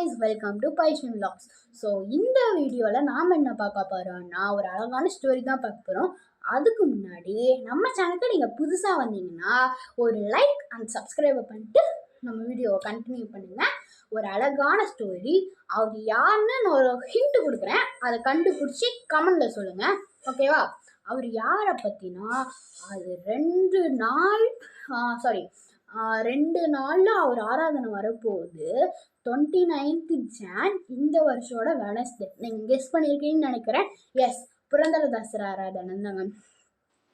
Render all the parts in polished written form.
guys, welcome to Paishan Vlogs. So இந்த வீடியோவில் நாம் என்ன பார்க்க போகிறோம்னா ஒரு அழகான ஸ்டோரி தான் பார்க்க போகிறோம். அதுக்கு முன்னாடி நம்ம சேனலுக்கு நீங்கள் புதுசாக வந்தீங்கன்னா ஒரு லைக் அண்ட் சப்ஸ்கிரைபை பண்ணிட்டு நம்ம வீடியோவை கண்டினியூ பண்ணுங்கள். ஒரு அழகான ஸ்டோரி, அவர் யாருன்னு நான் ஒரு ஹிண்ட் கொடுக்குறேன், அதை கண்டுபிடிச்சி கமெண்டில் சொல்லுங்கள், ஓகேவா? அவர் யாரை பற்றினா அது 2 நாளில் அவர் ஆராதனை வரப்போகுது. 29th Jan இந்த வருஷோட வெனஸ்டே. நீங்கள் கெஸ் பண்ணியிருக்கீங்கன்னு நினைக்கிறேன். எஸ், புரந்தரதாசர் ஆராதனை தாங்க.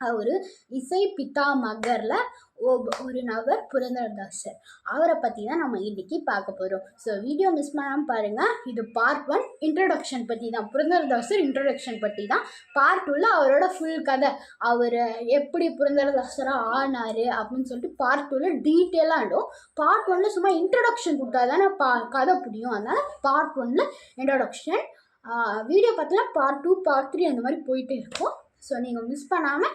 அவர் இசை பிதாமகரில் ஒரு நபர் புரந்தரதாசர். அவரை பற்றி தான் நம்ம இன்றைக்கி பார்க்க போகிறோம். ஸோ வீடியோ மிஸ் பண்ணாமல் பாருங்கள். இது பார்ட் 1 இன்ட்ரடக்ஷன் பற்றி தான், புரந்தரதாசர் இன்ட்ரடக்ஷன் பற்றி தான். பார்ட் 2ல் அவரோட ஃபுல் கதை, அவர் எப்படி புரந்தரதாசராக ஆனார் அப்படின்னு சொல்லிட்டு பார்ட் 2ல் டீட்டெயிலாக ஆடும். பார்ட் 1ல் சும்மா இன்ட்ரடக்ஷன் கொடுத்தா தானே கதை புரியும். அதனால் பார்ட் 1ல் இன்ட்ரடக்ஷன், வீடியோ பார்த்தீங்கன்னா பார்ட் 2 பார்ட் 3 அந்த மாதிரி போயிட்டே இருக்கும். ஸோ நீங்கள் மிஸ் பண்ணாமல்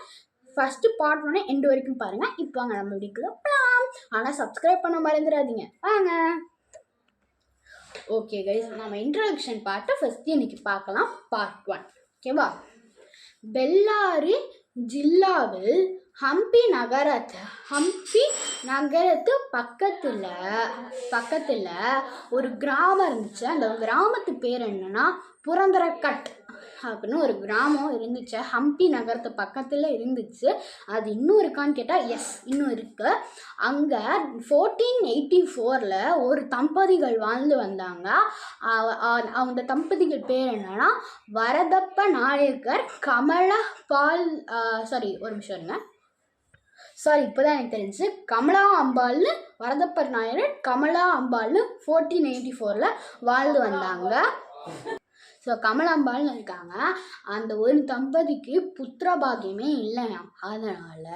ஃபஸ்ட்டு பார்ட் 1 எண்டு வரைக்கும் பாருங்கள். இப்போ வாங்க நம்ம வீடியோக்குள்ள போகலாம். ஆனால் சப்ஸ்கிரைப் பண்ண மறந்துடாதீங்க, வாங்க. ஓகே கைஸ், நம்ம இன்ட்ரடக்ஷன் பார்ட்டை ஃபஸ்ட்டு இன்றைக்கி பார்க்கலாம். பார்ட் 1, ஓகேவா? பெல்லாரி ஜில்லாவில் ஹம்பி நகரத்து பக்கத்தில் ஒரு கிராமம் இருந்துச்சு. அந்த கிராமத்து பேர் என்னன்னா புரந்தரக்கட் அப்படின்னு ஒரு கிராமம் இருந்துச்சு. ஹம்பி நகரத்து பக்கத்தில் இருந்துச்சு. அது இன்னும் இருக்கான்னு கேட்டால் எஸ், இன்னும் இருக்குது. அங்கே 1484 ஒரு தம்பதிகள் வாழ்ந்து வந்தாங்க. அந்த தம்பதிகள் பேர் என்னன்னா வரதப்ப நாயக்கர் இப்போதான் எனக்கு தெரிஞ்சு கமலா அம்பாள்னு வரதப்பர் நாயர் கமலா அம்பாள்னு 1484 வாழ்ந்து வந்தாங்க. ஸோ கமலாம்பாள்னு இருக்காங்க. அந்த ஒரு தம்பதிக்கு புத்திரபாகியமே இல்லையாம். அதனால்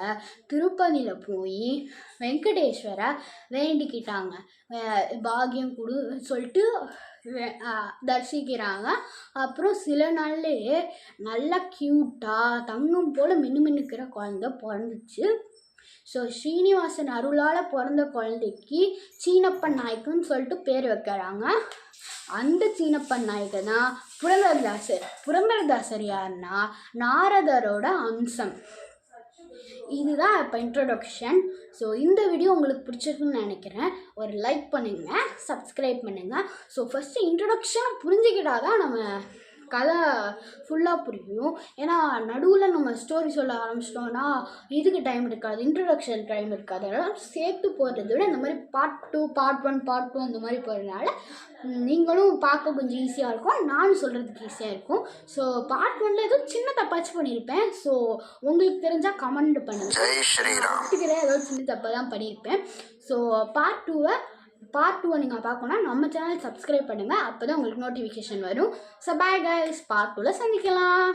திருப்பதியில் போய் வெங்கடேஸ்வரை வேண்டிக்கிட்டாங்க, பாகியம் கொடு சொல்லிட்டு தரிசிக்கிறாங்க. அப்புறம் சில நாள்லேயே நல்லா க்யூட்டாக தங்கம் போல் மின்னுக்கிற குழந்தை பிறந்துச்சு. ஸோ ஸ்ரீனிவாசன் அருளால் பிறந்த குழந்தைக்கு சீனப்பன் நாயக்குன்னு சொல்லிட்டு பேர் வைக்கிறாங்க. அந்த சீனப்பன் நாயக்கர் தான் புரந்தரதாசர். புரந்தரதாசர் யாருன்னா நாரதரோட அம்சம். இதுதான் இப்போ இன்ட்ரடக்ஷன். ஸோ இந்த வீடியோ உங்களுக்கு பிடிச்சிருக்குன்னு நினைக்கிறேன். ஒரு லைக் பண்ணுங்கள், சப்ஸ்கிரைப் பண்ணுங்கள். ஸோ ஃபஸ்ட்டு இன்ட்ரடக்ஷனை புரிஞ்சுக்கிட்டாதான் நம்ம கதை ஃபுல்லாக புரியும். ஏன்னா நடுவில் நம்ம ஸ்டோரி சொல்ல ஆரம்பிச்சிட்டோன்னா இதுக்கு டைம் இருக்காது, இன்ட்ரடக்ஷன் டைம் இருக்காது. அதனால் சேர்த்து போகிறத விட இந்த மாதிரி பார்ட் 2 பார்ட் 1 பார்ட் 2 அந்த மாதிரி போகிறதுனால நீங்களும் பார்க்க கொஞ்சம் ஈஸியாக இருக்கும், நானும் சொல்கிறதுக்கு ஈஸியாக இருக்கும். ஸோ பார்ட் 1ல் ஏதோ சின்ன தப்பாச்சு பண்ணியிருப்பேன். ஸோ உங்களுக்கு தெரிஞ்சால் கமெண்ட் பண்ணுங்கள். ஏதோ சின்ன தப்பாக தான் பண்ணியிருப்பேன். ஸோ பார்ட் 2 நீங்கள் பார்க்கணுன்னா நம்ம சேனல் சப்ஸ்கிரைப் பண்ணுங்கள், அப்போ தான் உங்களுக்கு நோட்டிஃபிகேஷன் வரும். ஸோ பாய் கைஸ், பார்ட் 2ல் சந்திக்கலாம்.